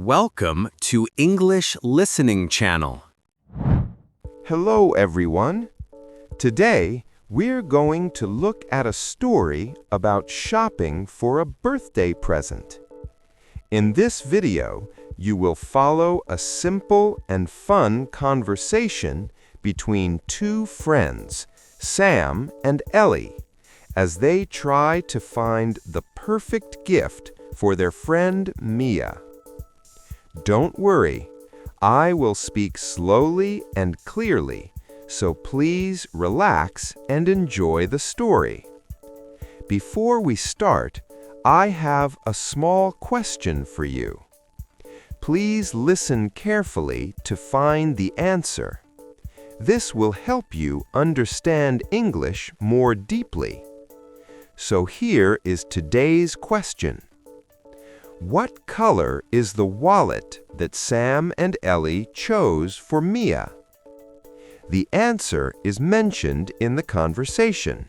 Welcome to English Listening Channel. Hello, everyone. Today, we're going to look at a story about shopping for a birthday present. In this video, you will follow a simple and fun conversation between two friends, Sam and Ellie, as they try to find the perfect gift for their friend Mia. Don't worry, I will speak slowly and clearly, so please relax and enjoy the story. Before we start, I have a small question for you. Please listen carefully to find the answer. This will help you understand English more deeply. So here is today's question. What color is the wallet that Sam and Ellie chose for Mia? The answer is mentioned in the conversation.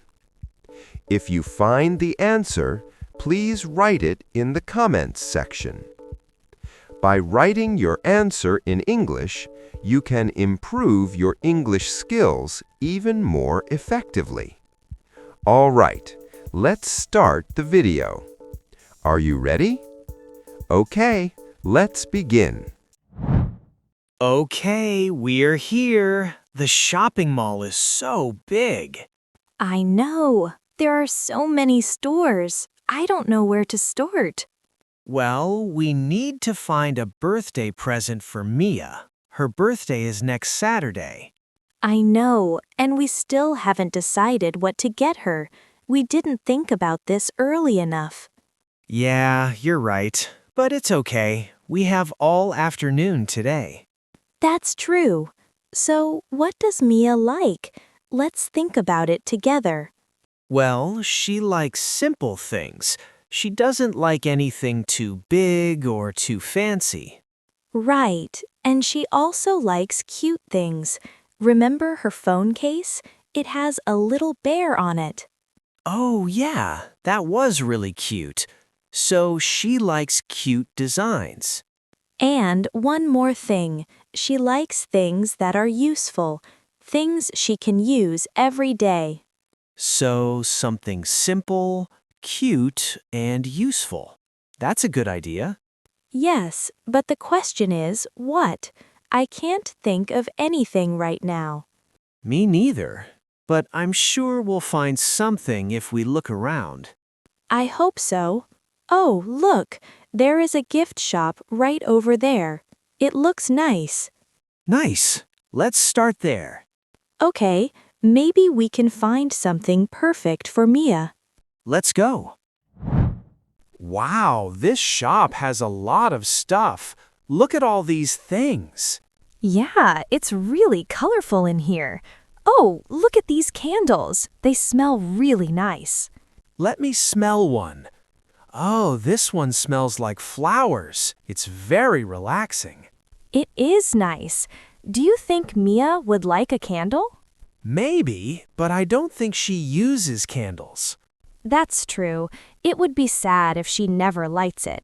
If you find the answer, please write it in the comments section. By writing your answer in English, you can improve your English skills even more effectively. All right, let's start the video. Are you ready? Okay, let's begin. Okay, we're here. The shopping mall is so big. I know. There are so many stores. I don't know where to start. Well, we need to find a birthday present for Mia. Her birthday is next Saturday. I know, and we still haven't decided what to get her. We didn't think about this early enough. Yeah, you're right. But it's okay. We have all afternoon today. That's true. So, what does Mia like? Let's think about it together. Well, she likes simple things. She doesn't like anything too big or too fancy. Right, and she also likes cute things. Remember her phone case? It has a little bear on it. Oh, yeah, that was really cute. So she likes cute designs. And one more thing, she likes things that are useful, things she can use every day. So something simple, cute, and useful. That's a good idea. Yes, but the question is, what? I can't think of anything right now. Me neither. But I'm sure we'll find something if we look around. I hope so. Oh, look, there is a gift shop right over there. It looks nice. Nice. Let's start there. Okay, maybe we can find something perfect for Mia. Let's go. Wow, this shop has a lot of stuff. Look at all these things. Yeah, it's really colorful in here. Oh, look at these candles. They smell really nice. Let me smell one. Oh, this one smells like flowers. It's very relaxing. It is nice. Do you think Mia would like a candle? Maybe, but I don't think she uses candles. That's true. It would be sad if she never lights it.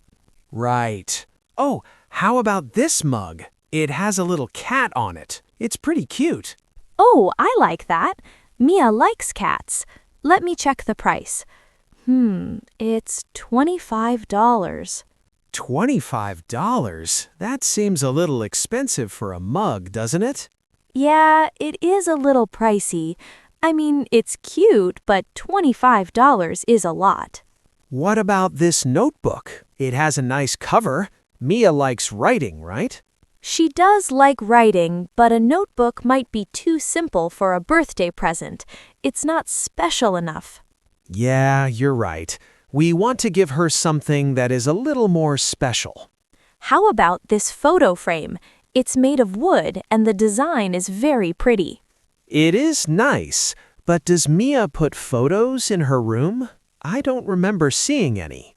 Right. Oh, how about this mug? It has a little cat on it. It's pretty cute. Oh, I like that. Mia likes cats. Let me check the price. It's $25. $25? That seems a little expensive for a mug, doesn't it? Yeah, it is a little pricey. I mean, it's cute, but $25 is a lot. What about this notebook? It has a nice cover. Mia likes writing, right? She does like writing, but a notebook might be too simple for a birthday present. It's not special enough. Yeah, you're right. We want to give her something that is a little more special. How about this photo frame? It's made of wood and the design is very pretty. It is nice, but does Mia put photos in her room? I don't remember seeing any.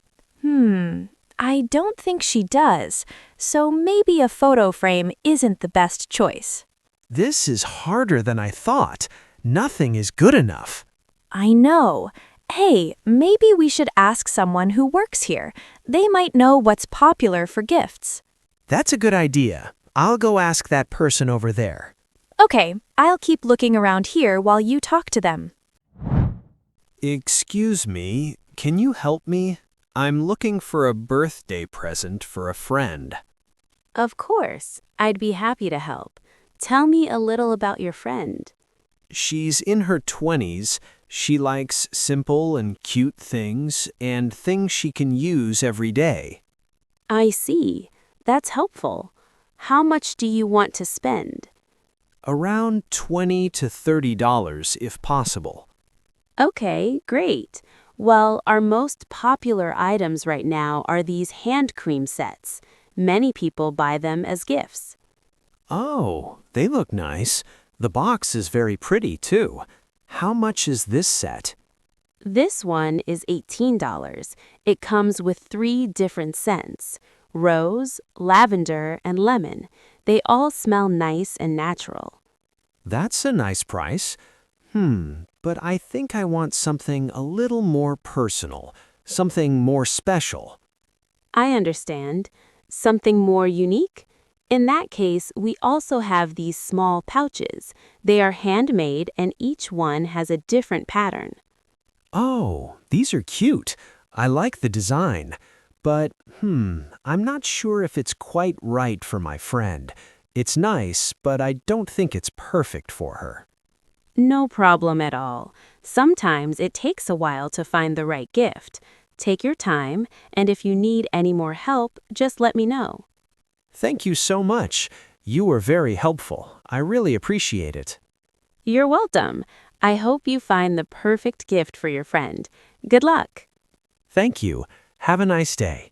I don't think she does, so maybe a photo frame isn't the best choice. This is harder than I thought. Nothing is good enough. I know. Hey, maybe we should ask someone who works here. They might know what's popular for gifts. That's a good idea. I'll go ask that person over there. Okay, I'll keep looking around here while you talk to them. Excuse me, can you help me? I'm looking for a birthday present for a friend. Of course, I'd be happy to help. Tell me a little about your friend. She's in her 20s. She likes simple and cute things and things she can use every day. I see. That's helpful. How much do you want to spend? Around $20 to $30 if possible. Okay, great. Well, our most popular items right now are these hand cream sets. Many people buy them as gifts. Oh, they look nice. The box is very pretty, too. How much is this set? This one is $18. It comes with 3 different scents: rose, lavender, and lemon. They all smell nice and natural. That's a nice price. But I think I want something a little more personal, something more special. I understand. Something more unique? In that case, we also have these small pouches. They are handmade and each one has a different pattern. Oh, these are cute. I like the design. But, I'm not sure if it's quite right for my friend. It's nice, but I don't think it's perfect for her. No problem at all. Sometimes it takes a while to find the right gift. Take your time, and if you need any more help, just let me know. Thank you so much. You were very helpful. I really appreciate it. You're welcome. I hope you find the perfect gift for your friend. Good luck. Thank you. Have a nice day.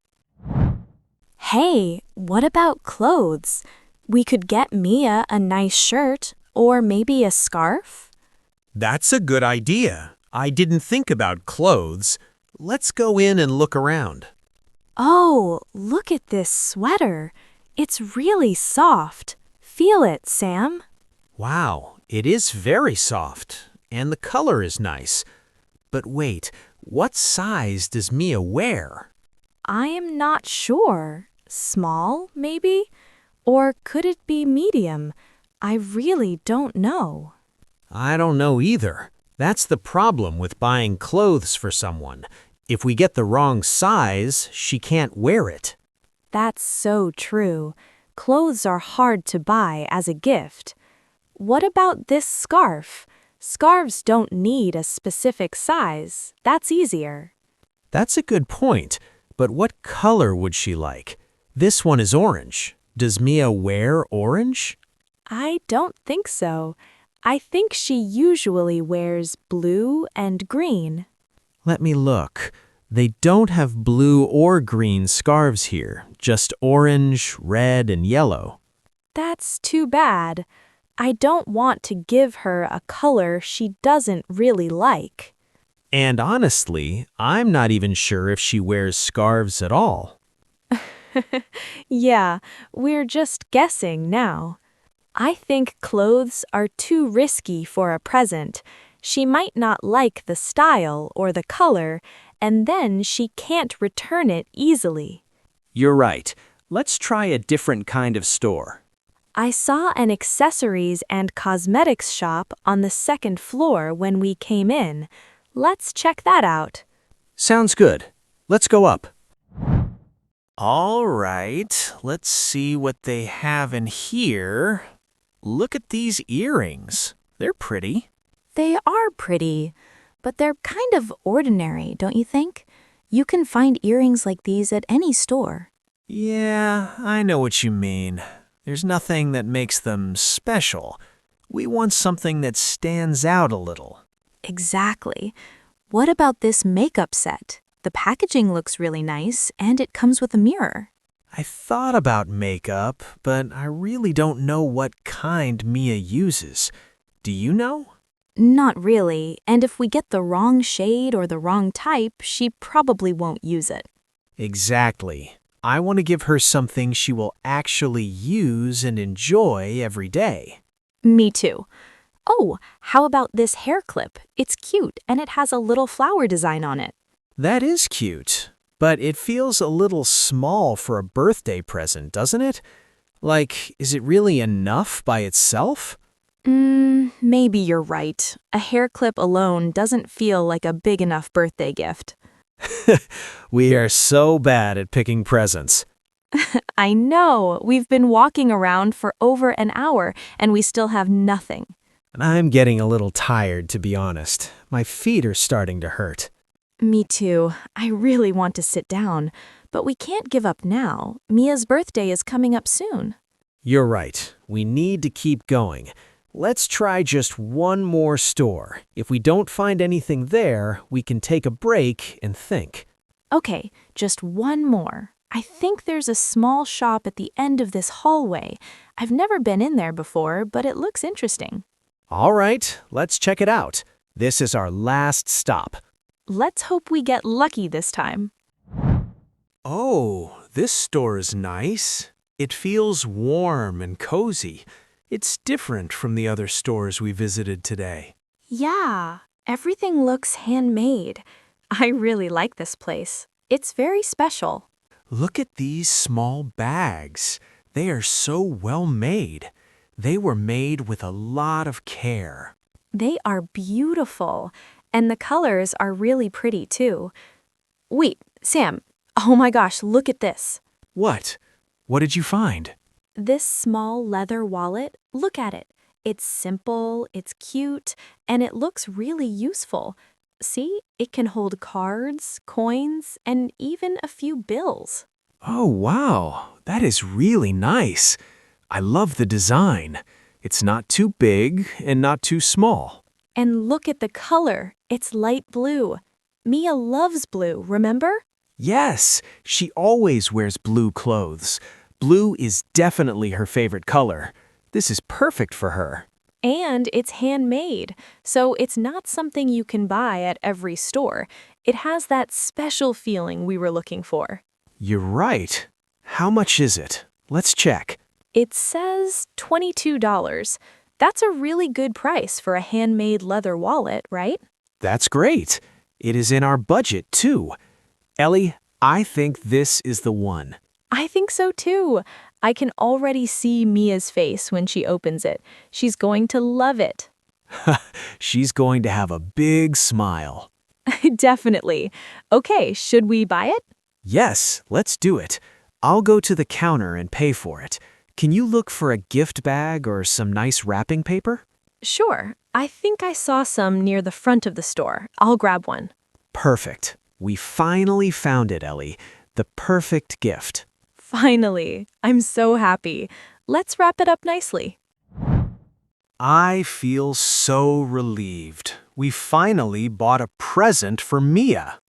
Hey, what about clothes? We could get Mia a nice shirt or maybe a scarf. That's a good idea. I didn't think about clothes. Let's go in and look around. Oh, look at this sweater. It's really soft. Feel it, Sam. Wow, it is very soft, and the color is nice. But wait, what size does Mia wear? I am not sure. Small, maybe? Or could it be medium? I really don't know. I don't know either. That's the problem with buying clothes for someone. If we get the wrong size, she can't wear it. That's so true. Clothes are hard to buy as a gift. What about this scarf? Scarves don't need a specific size. That's easier. That's a good point. But what color would she like? This one is orange. Does Mia wear orange? I don't think so. I think she usually wears blue and green. Let me look. They don't have blue or green scarves here, just orange, red, and yellow. That's too bad. I don't want to give her a color she doesn't really like. And honestly, I'm not even sure if she wears scarves at all. Yeah, we're just guessing now. I think clothes are too risky for a present. She might not like the style or the color, and then she can't return it easily. You're right. Let's try a different kind of store. I saw an accessories and cosmetics shop on the 2nd floor when we came in. Let's check that out. Sounds good. Let's go up. All right, let's see what they have in here. Look at these earrings. They're pretty. They are pretty, but they're kind of ordinary, don't you think? You can find earrings like these at any store. Yeah, I know what you mean. There's nothing that makes them special. We want something that stands out a little. Exactly. What about this makeup set? The packaging looks really nice, and it comes with a mirror. I thought about makeup, but I really don't know what kind Mia uses. Do you know? Not really, and if we get the wrong shade or the wrong type, she probably won't use it. Exactly. I want to give her something she will actually use and enjoy every day. Me too. Oh, how about this hair clip? It's cute, and it has a little flower design on it. That is cute. But it feels a little small for a birthday present, doesn't it? Like, is it really enough by itself? Maybe you're right. A hair clip alone doesn't feel like a big enough birthday gift. We are so bad at picking presents. I know. We've been walking around for over an hour and we still have nothing. And I'm getting a little tired, to be honest. My feet are starting to hurt. Me too. I really want to sit down, but we can't give up now. Mia's birthday is coming up soon. You're right. We need to keep going. Let's try just one more store. If we don't find anything there, we can take a break and think. Okay, just one more. I think there's a small shop at the end of this hallway. I've never been in there before, but it looks interesting. All right, let's check it out. This is our last stop. Let's hope we get lucky this time. Oh, this store is nice. It feels warm and cozy. It's different from the other stores we visited today. Yeah, everything looks handmade. I really like this place. It's very special. Look at these small bags. They are so well made. They were made with a lot of care. They are beautiful, and the colors are really pretty too. Wait, Sam, oh my gosh, look at this. What? What did you find? This small leather wallet, look at it. It's simple, it's cute, and it looks really useful. See, it can hold cards, coins, and even a few bills. Oh, wow. That is really nice. I love the design. It's not too big and not too small. And look at the color. It's light blue. Mia loves blue, remember? Yes, she always wears blue clothes. Blue is definitely her favorite color. This is perfect for her. And it's handmade, so it's not something you can buy at every store. It has that special feeling we were looking for. You're right. How much is it? Let's check. It says $22. That's a really good price for a handmade leather wallet, right? That's great. It is in our budget, too. Ellie, I think this is the one. I think so too. I can already see Mia's face when she opens it. She's going to love it. She's going to have a big smile. Definitely. Okay, should we buy it? Yes, let's do it. I'll go to the counter and pay for it. Can you look for a gift bag or some nice wrapping paper? Sure. I think I saw some near the front of the store. I'll grab one. Perfect. We finally found it, Ellie. The perfect gift. Finally. I'm so happy. Let's wrap it up nicely. I feel so relieved. We finally bought a present for Mia.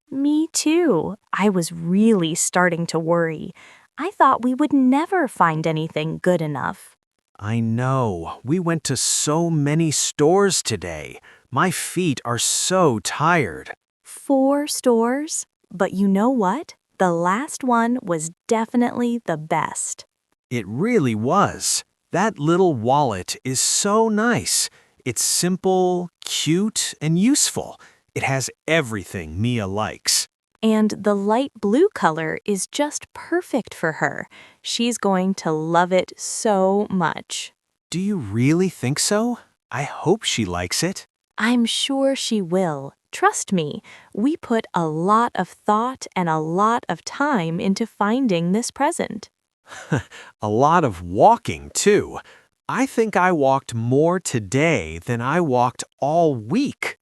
Me too. I was really starting to worry. I thought we would never find anything good enough. I know. We went to so many stores today. My feet are so tired. 4 stores? But you know what? The last one was definitely the best. It really was. That little wallet is so nice. It's simple, cute, and useful. It has everything Mia likes. And the light blue color is just perfect for her. She's going to love it so much. Do you really think so? I hope she likes it. I'm sure she will. Trust me, we put a lot of thought and a lot of time into finding this present. A lot of walking, too. I think I walked more today than I walked all week.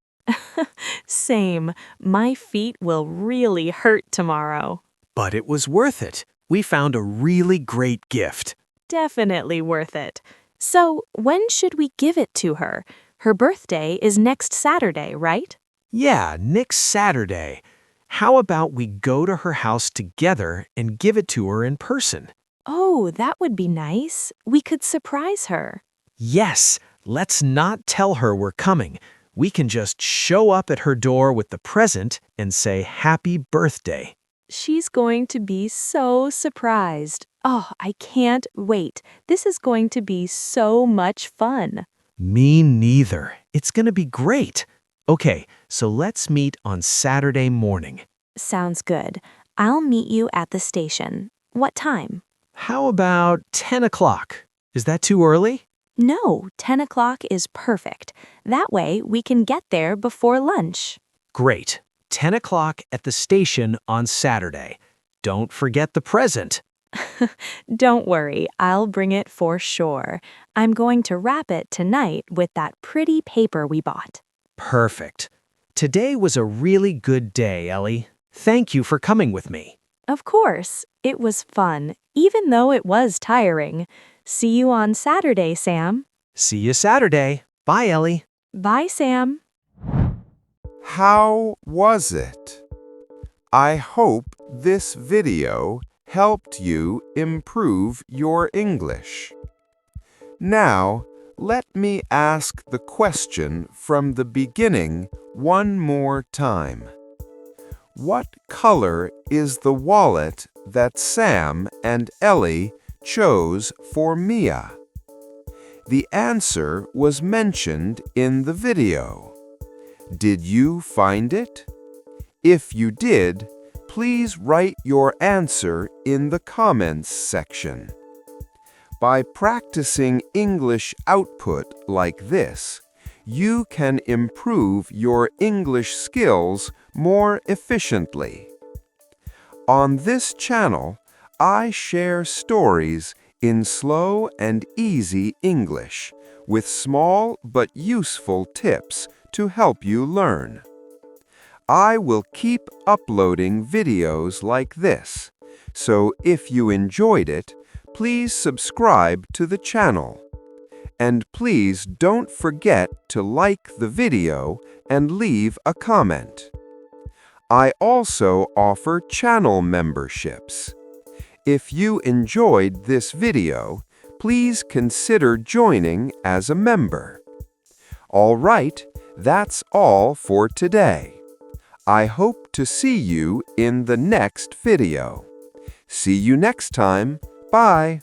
Same. My feet will really hurt tomorrow. But it was worth it. We found a really great gift. Definitely worth it. So, when should we give it to her? Her birthday is next Saturday, right? Yeah, next Saturday. How about we go to her house together and give it to her in person? Oh, that would be nice. We could surprise her. Yes, let's not tell her we're coming. We can just show up at her door with the present and say happy birthday. She's going to be so surprised. Oh, I can't wait. This is going to be so much fun. Me neither. It's going to be great. Okay, so let's meet on Saturday morning. Sounds good. I'll meet you at the station. What time? How about 10 o'clock? Is that too early? No, 10 o'clock is perfect. That way we can get there before lunch. Great. 10 o'clock at the station on Saturday. Don't forget the present. Don't worry, I'll bring it for sure. I'm going to wrap it tonight with that pretty paper we bought. Perfect. Today was a really good day, Ellie. Thank you for coming with me. Of course, it was fun, even though it was tiring. See you on Saturday, Sam. See you Saturday. Bye, Ellie. Bye, Sam. How was it? I hope this video helped you improve your English. Now, let me ask the question from the beginning one more time. What color is the wallet that Sam and Ellie chose for Mia? The answer was mentioned in the video. Did you find it? If you did, please write your answer in the comments section. By practicing English output like this, you can improve your English skills more efficiently. On this channel, I share stories in slow and easy English with small but useful tips to help you learn. I will keep uploading videos like this, so if you enjoyed it, please subscribe to the channel. And please don't forget to like the video and leave a comment. I also offer channel memberships. If you enjoyed this video, please consider joining as a member. All right, that's all for today. I hope to see you in the next video. See you next time. Bye.